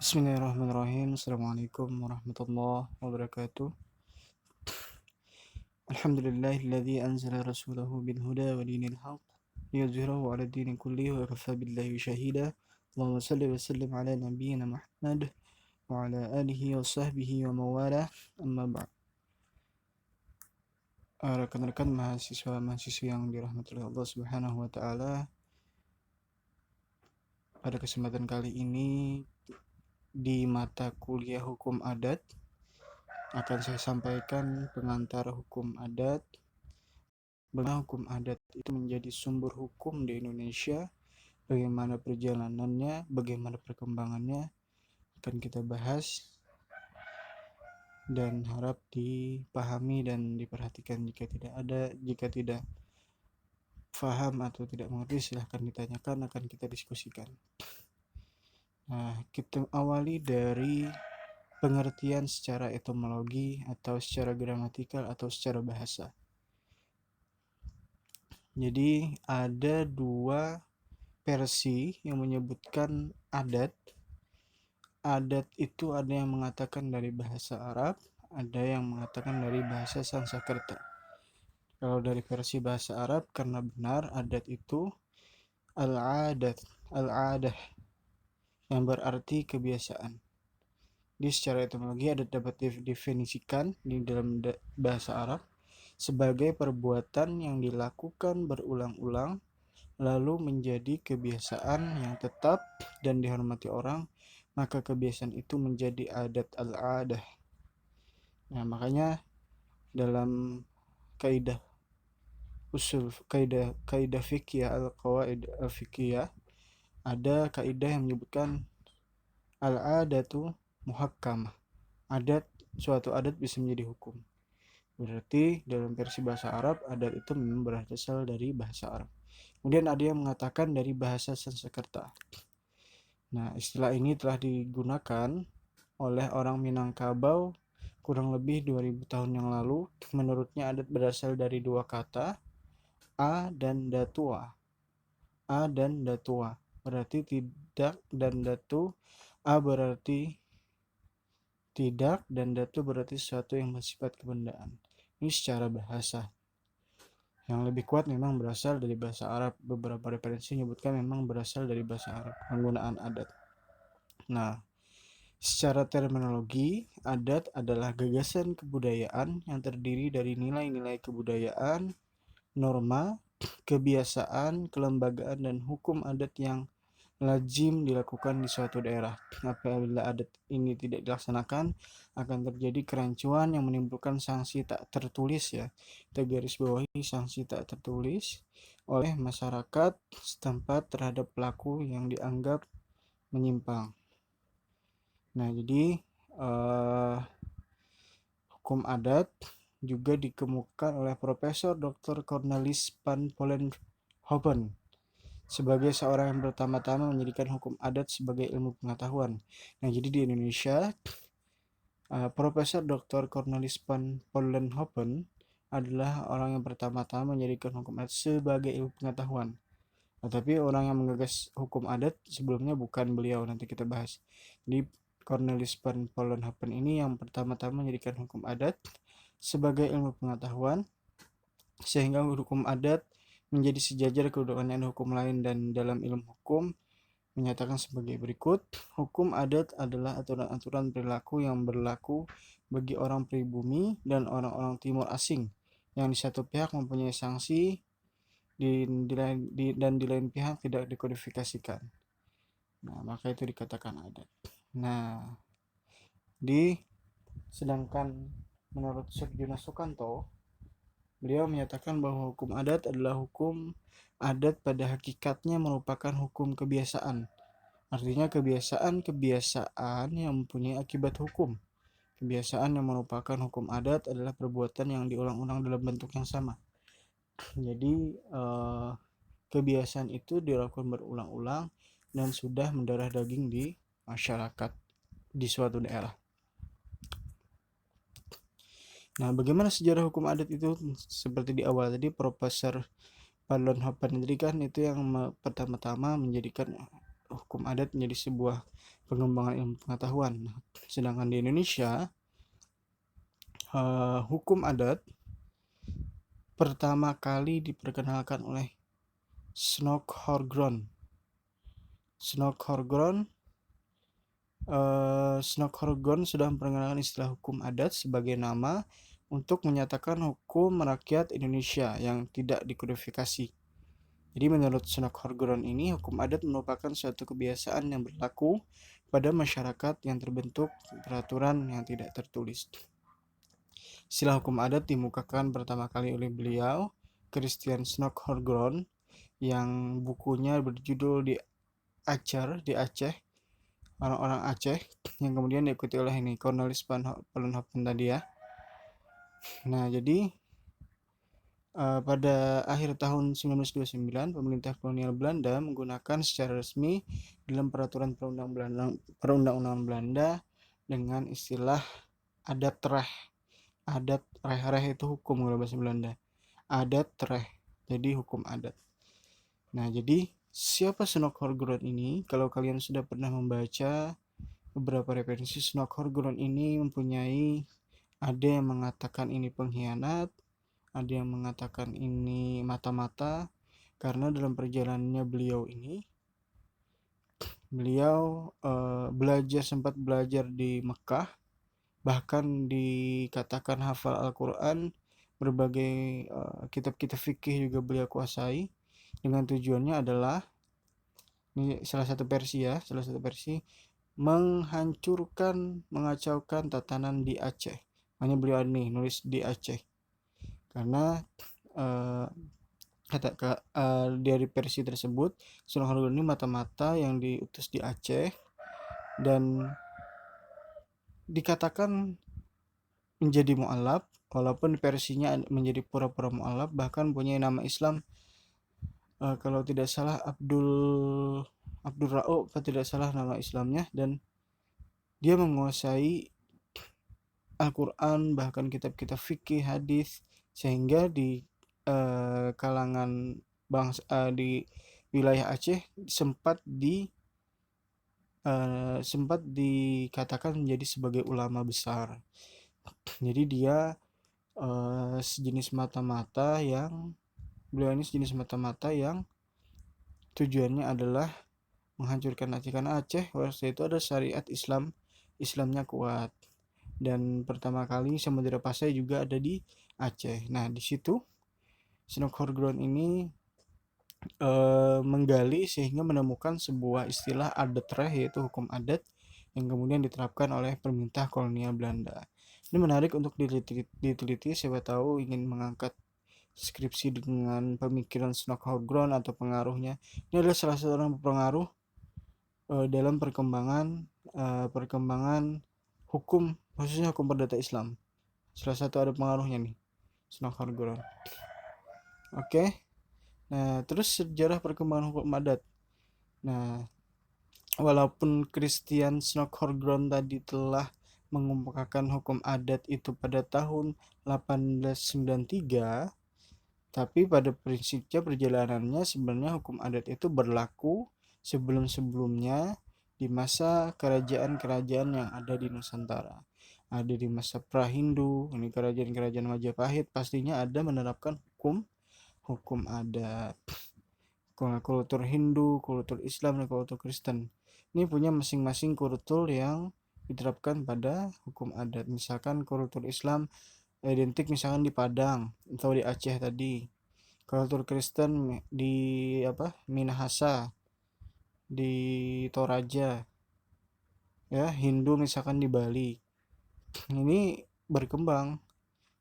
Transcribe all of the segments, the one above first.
Bismillahirrahmanirrahim. Assalamualaikum warahmatullahi wabarakatuh. Alhamdulillahilladzi anzala rasulahu bil huda wa dinil haq liyuzhirahu 'ala dini kullihi wa kafa billahi shahida. Allahumma shalli wa sallim ala nabiyyina Muhammad wa ala alihi wa sahbihi wa mawala. Amma ba'd. Rekan-rekan mahasiswa-mahasiswi yang dirahmati oleh Allah Subhanahu wa taala, pada kesempatan kali ini di mata kuliah hukum adat akan saya sampaikan pengantar hukum adat. Bagaimana hukum adat itu menjadi sumber hukum di Indonesia, bagaimana perjalanannya, bagaimana perkembangannya, akan kita bahas dan harap dipahami dan diperhatikan. Jika tidak paham atau tidak mengerti, silahkan ditanyakan, akan kita diskusikan. Nah, kita awali dari pengertian secara etimologi atau secara gramatikal atau secara bahasa. Jadi ada dua versi yang menyebutkan adat. Adat itu ada yang mengatakan dari bahasa Arab, ada yang mengatakan dari bahasa Sanskerta. Kalau dari versi bahasa Arab, karena benar adat itu al-adah yang berarti kebiasaan. Di secara etimologi adat dapat didefinisikan di dalam bahasa Arab sebagai perbuatan yang dilakukan berulang-ulang lalu menjadi kebiasaan yang tetap dan dihormati orang, maka kebiasaan itu menjadi adat al-adah. Nah, makanya dalam kaidah fikih al-qawaid al-fiqhiyah ada kaidah yang menyebutkan al-adatu muhakkamah. Suatu adat bisa menjadi hukum. Berarti dalam versi bahasa Arab, adat itu memang berasal dari bahasa Arab. Kemudian ada yang mengatakan dari bahasa Sanskerta. Nah, istilah ini telah digunakan oleh orang Minangkabau kurang lebih 2000 tahun yang lalu. Menurutnya adat berasal dari dua kata, a dan datua. A dan datua berarti tidak dan datu. A berarti tidak dan datu berarti sesuatu yang bersifat kebendaan. Ini secara bahasa. Yang lebih kuat memang berasal dari bahasa Arab. Beberapa referensi menyebutkan memang berasal dari bahasa Arab penggunaan adat. Nah, secara terminologi, adat adalah gagasan kebudayaan yang terdiri dari nilai-nilai kebudayaan, norma, kebiasaan, kelembagaan, dan hukum adat yang lazim dilakukan di suatu daerah. Apabila adat ini tidak dilaksanakan, akan terjadi kerancuan yang menimbulkan sanksi tak tertulis, ya. Kita garis bawahi sanksi tak tertulis oleh masyarakat setempat terhadap pelaku yang dianggap menyimpang. Nah, jadi hukum adat juga dikemukakan oleh Profesor Dr. Cornelis van Vollenhoven sebagai seorang yang pertama-tama menjadikan hukum adat sebagai ilmu pengetahuan. Nah, jadi di Indonesia, Profesor Dr. Cornelis van Vollenhoven adalah orang yang pertama-tama menjadikan hukum adat sebagai ilmu pengetahuan. Tetapi orang yang menggagas hukum adat sebelumnya bukan beliau, nanti kita bahas. Jadi Cornelis van Vollenhoven ini yang pertama-tama menjadikan hukum adat sebagai ilmu pengetahuan, sehingga hukum adat menjadi sejajar kedudukannya dengan hukum lain, dan dalam ilmu hukum menyatakan sebagai berikut: hukum adat adalah aturan-aturan perilaku yang berlaku bagi orang pribumi dan orang-orang timur asing yang di satu pihak mempunyai sanksi dan di lain pihak tidak dikodifikasikan. Nah, maka itu dikatakan adat. Nah, sedangkan menurut Suryana Sukanto, beliau menyatakan bahwa hukum adat adalah hukum adat pada hakikatnya merupakan hukum kebiasaan. Artinya kebiasaan yang mempunyai akibat hukum. Kebiasaan yang merupakan hukum adat adalah perbuatan yang diulang-ulang dalam bentuk yang sama. Jadi kebiasaan itu dilakukan berulang-ulang dan sudah mendarah daging di masyarakat di suatu daerah. Nah, bagaimana sejarah hukum adat itu? Seperti di awal tadi, Profesor Vollenhoven tadi kan itu yang pertama-tama menjadikan hukum adat menjadi sebuah pengembangan ilmu pengetahuan. Sedangkan di Indonesia, hukum adat pertama kali diperkenalkan oleh Snok-Horgrond. Snok-Horgrond sudah memperkenalkan istilah hukum adat sebagai nama untuk menyatakan hukum rakyat Indonesia yang tidak dikodifikasi. Jadi menurut Snok-Horgrond ini, hukum adat merupakan suatu kebiasaan yang berlaku pada masyarakat yang terbentuk peraturan yang tidak tertulis. Istilah hukum adat dimukakan pertama kali oleh beliau, Christian Snok-Horgrond, yang bukunya berjudul di Aceh, orang-orang Aceh, yang kemudian diikuti oleh ini Cornelis van Hollenhoven tadi ya. Nah, jadi pada akhir tahun 1929, pemerintah kolonial Belanda menggunakan secara resmi dalam peraturan perundang-undangan Belanda dengan istilah adat reh. Adat reh itu hukum kalau bahasa Belanda. Adat reh, jadi hukum adat. Nah, jadi siapa Snok-Horgrond ini? Kalau kalian sudah pernah membaca beberapa referensi, Snok-Horgrond ini mempunyai, ada yang mengatakan ini pengkhianat, ada yang mengatakan ini mata-mata, karena dalam perjalanannya beliau sempat belajar di Mekah, bahkan dikatakan hafal Al-Quran, berbagai kitab-kitab fikih juga beliau kuasai, dengan tujuannya adalah, ini salah satu versi, menghancurkan, mengacaukan tatanan di Aceh. Hanya beliau nih nulis di Aceh, karena dari versi tersebut Snok-Horgrond ini mata-mata yang diutus di Aceh dan dikatakan menjadi mu'alaf, walaupun versinya menjadi pura-pura mu'alaf, bahkan punya nama Islam, kalau tidak salah Abdul Ra'uf, kalau tidak salah nama Islamnya, dan dia menguasai Al-Quran, bahkan kitab-kitab fikih, hadis, sehingga di kalangan bangsa di wilayah Aceh sempat dikatakan menjadi sebagai ulama besar. Jadi dia sejenis mata-mata yang tujuannya adalah menghancurkan Aceh, karena Aceh waktu itu ada syariat Islamnya kuat, dan pertama kali Samudra Pasai juga ada di Aceh. Nah, di situ Snok-Horgrond ini menggali sehingga menemukan sebuah istilah adat reh, yaitu hukum adat yang kemudian diterapkan oleh pemerintah kolonial Belanda. Ini menarik untuk diteliti, siapa tahu ingin mengangkat skripsi dengan pemikiran Snok-Horgrond atau pengaruhnya. Ini adalah salah satu orang pengaruh dalam perkembangan hukum, khususnya hukum perdata Islam. Salah satu ada pengaruhnya nih, Snok-Horgrond. Oke. Nah, terus sejarah perkembangan hukum adat. Nah, walaupun Christian Snok-Horgrond tadi telah mengemukakan hukum adat itu pada tahun 1893, tapi pada prinsipnya perjalanannya sebenarnya hukum adat itu berlaku sebelum-sebelumnya di masa kerajaan-kerajaan yang ada di Nusantara. Ada di masa Prahindu, ini kerajaan-kerajaan Majapahit pastinya ada menerapkan hukum adat. Kultur Hindu, kultur Islam, dan kultur Kristen ini punya masing-masing kultur yang diterapkan pada hukum adat. Misalkan kultur Islam identik misalkan di Padang atau di Aceh tadi, kultur Kristen di Minahasa, di Toraja ya, Hindu misalkan di Bali. Ini berkembang.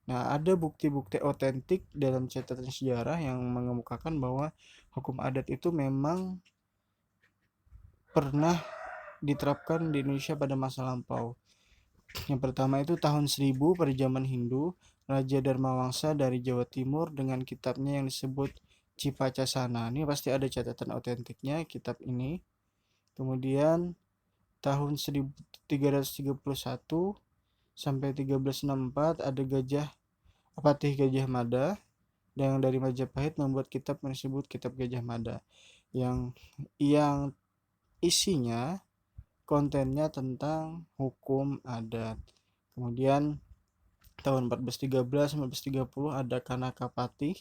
Nah, ada bukti-bukti otentik dalam catatan sejarah yang mengemukakan bahwa hukum adat itu memang pernah diterapkan di Indonesia pada masa lampau. Yang pertama itu tahun 1000 pada zaman Hindu, Raja Dharmawangsa dari Jawa Timur dengan kitabnya yang disebut Cipacasana. Ini pasti ada catatan otentiknya kitab ini. Kemudian tahun 1331 sampai 1364 ada Patih Gajah Mada yang dari Majapahit membuat kitab yang disebut Kitab Gajah Mada, yang isinya kontennya tentang hukum adat. Kemudian tahun 1413-1430 ada Kanaka Patih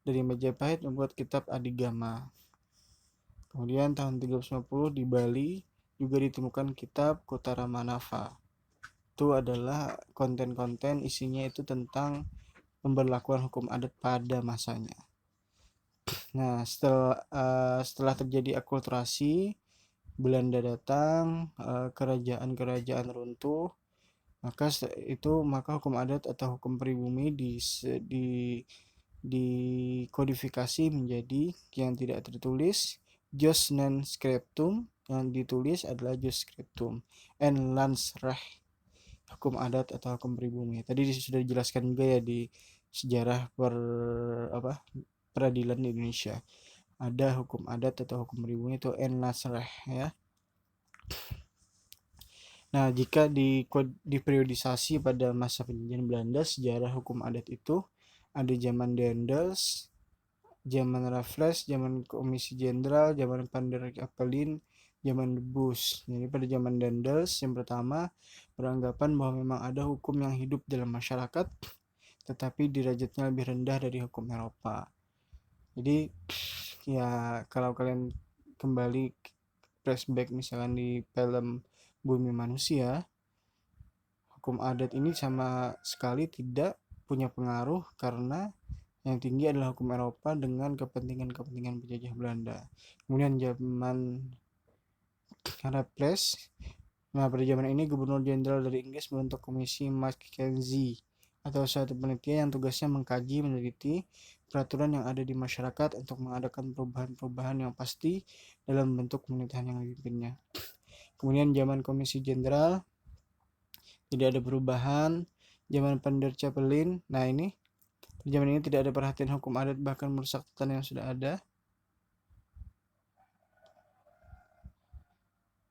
dari Majapahit membuat kitab Adigama. Kemudian tahun 1350 di Bali juga ditemukan kitab Kotaramanava. Itu adalah konten-konten isinya itu tentang pemberlakuan hukum adat pada masanya. Nah, setelah terjadi akulturasi, Belanda datang, kerajaan-kerajaan runtuh, maka hukum adat atau hukum pribumi dikodifikasi menjadi yang tidak tertulis, Jus non scriptum, yang ditulis adalah Jus scriptum, and Landsrecht, hukum adat atau hukum pribumi. Tadi sudah dijelaskan juga ya di sejarah peradilan di Indonesia. Ada hukum adat atau hukum pribumi itu and Landsrecht ya. Nah, jika diperiodisasi pada masa penjajahan Belanda, sejarah hukum adat itu ada zaman Daendels, zaman Raffles, zaman Komisi Jenderal, zaman Van der Capellen, zaman De Busch. Jadi pada zaman Daendels yang pertama beranggapan bahwa memang ada hukum yang hidup dalam masyarakat, tetapi derajatnya lebih rendah dari hukum Eropa. Jadi ya kalau kalian kembali flashback misalkan di film Bumi Manusia, hukum adat ini sama sekali tidak punya pengaruh karena yang tinggi adalah hukum Eropa dengan kepentingan-kepentingan penjajah Belanda. Kemudian zaman Raffles, nah pada zaman ini Gubernur Jenderal dari Inggris membentuk komisi Mackenzie atau suatu panitia yang tugasnya mengkaji, meneliti peraturan yang ada di masyarakat untuk mengadakan perubahan-perubahan yang pasti dalam bentuk pemerintahan yang dipimpinnya. Kemudian zaman Komisi Jenderal tidak ada perubahan. Zaman Van der Capellen, nah ini zaman ini tidak ada perhatian hukum adat, bahkan merusak tatanan yang sudah ada.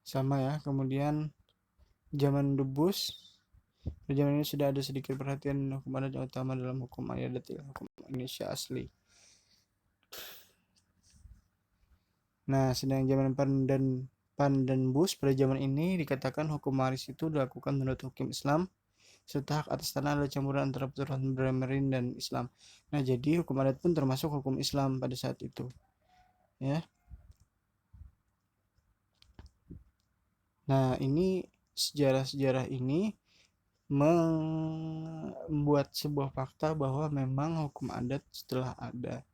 Sama ya. Kemudian zaman De Busch, zaman ini sudah ada sedikit perhatian hukum adat yang utama dalam hukum adat ya, hukum Indonesia asli. Nah, sedang zaman Pan dan Bush pada zaman ini dikatakan hukum waris itu dilakukan menurut hukum Islam, serta hak atas tanah adalah campuran antara peraturan Brahmin dan Islam. Nah, jadi hukum adat pun termasuk hukum Islam pada saat itu. Ya. Nah, ini sejarah-sejarah ini membuat sebuah fakta bahwa memang hukum adat setelah ada.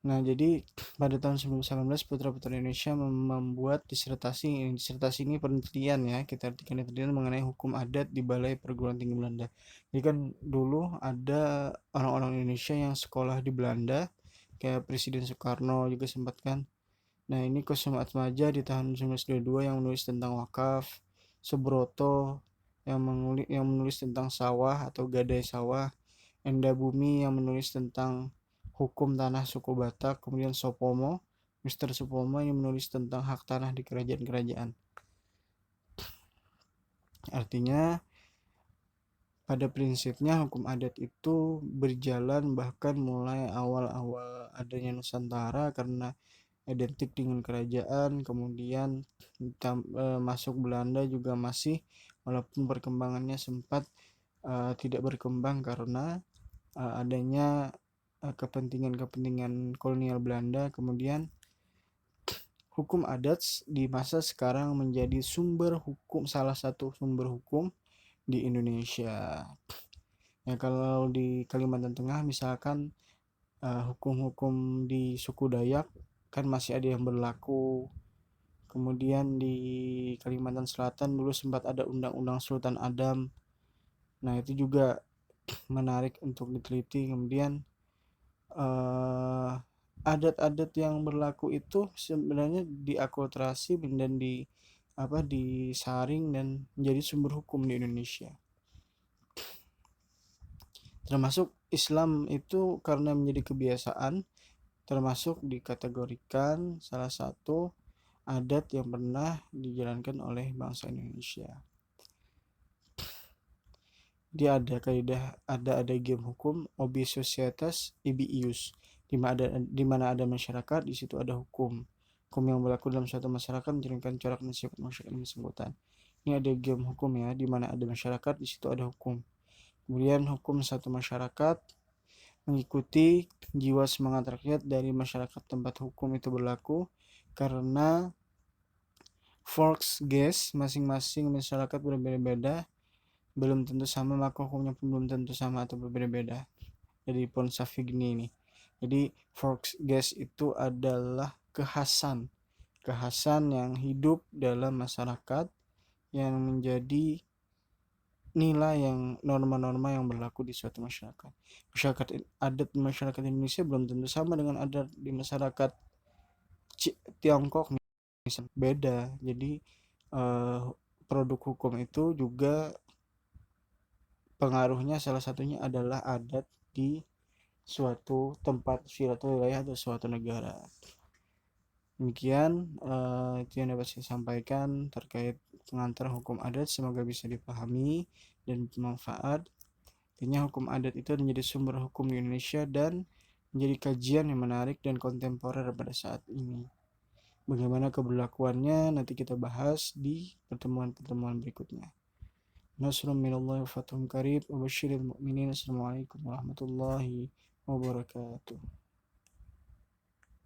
Nah, jadi pada tahun 1919 putra-putri Indonesia membuat disertasi ini penelitian ya, kita artikan penelitian mengenai hukum adat di Balai Perguruan Tinggi Belanda. Jadi kan dulu ada orang-orang Indonesia yang sekolah di Belanda, kayak Presiden Soekarno juga sempat kan. Nah, ini Kusuma Atmaja di tahun 1922 yang menulis tentang wakaf, Subroto yang menulis tentang sawah atau gadai sawah, Enda Bumi yang menulis tentang hukum tanah suku Batak, kemudian Sopomo, Mr. Supomo yang menulis tentang hak tanah di kerajaan-kerajaan. Artinya pada prinsipnya hukum adat itu berjalan bahkan mulai awal-awal adanya Nusantara karena identik dengan kerajaan, kemudian masuk Belanda juga masih, walaupun perkembangannya sempat tidak berkembang karena adanya kepentingan kolonial Belanda. Kemudian hukum adat di masa sekarang menjadi salah satu sumber hukum di Indonesia. Ya, kalau di Kalimantan Tengah misalkan hukum-hukum di suku Dayak kan masih ada yang berlaku. Kemudian di Kalimantan Selatan dulu sempat ada undang-undang Sultan Adam. Nah, itu juga menarik untuk diteliti. Kemudian adat-adat yang berlaku itu sebenarnya diakulturasi dan disaring dan menjadi sumber hukum di Indonesia. Termasuk Islam itu karena menjadi kebiasaan, termasuk dikategorikan salah satu adat yang pernah dijalankan oleh bangsa Indonesia. Dia ada kaidah, ada game hukum, obi societas ibi ius, di mana ada masyarakat, di situ ada hukum. Hukum yang berlaku dalam suatu masyarakat mencerminkan corak dan sifat masyarakat yang bersangkutan. Ini ada game hukum ya, di mana ada masyarakat, di situ ada hukum. Kemudian hukum satu masyarakat mengikuti jiwa semangat rakyat dari masyarakat tempat hukum itu berlaku, karena Volksgeist masing-masing masyarakat berbeda-beda, belum tentu sama, maka hukumnya pun belum tentu sama atau berbeda-beda. Jadi Ponsafigny ini. Jadi Volksgeist itu adalah kekhasan yang hidup dalam masyarakat, yang menjadi nilai yang norma-norma yang berlaku di suatu masyarakat. Adat masyarakat Indonesia belum tentu sama dengan adat di masyarakat Tiongkok, misalnya beda. Jadi produk hukum itu juga pengaruhnya salah satunya adalah adat di suatu tempat, suatu wilayah atau suatu negara. Demikian itu yang dapat saya sampaikan terkait pengantar hukum adat. Semoga bisa dipahami dan bermanfaat. Intinya hukum adat itu menjadi sumber hukum di Indonesia dan menjadi kajian yang menarik dan kontemporer pada saat ini. Bagaimana keberlakuannya nanti kita bahas di pertemuan-pertemuan berikutnya. Nasrun minallahi wa fathun qarib wa basyiril mu'minin. Assalamualaikum warahmatullahi wabarakatuh.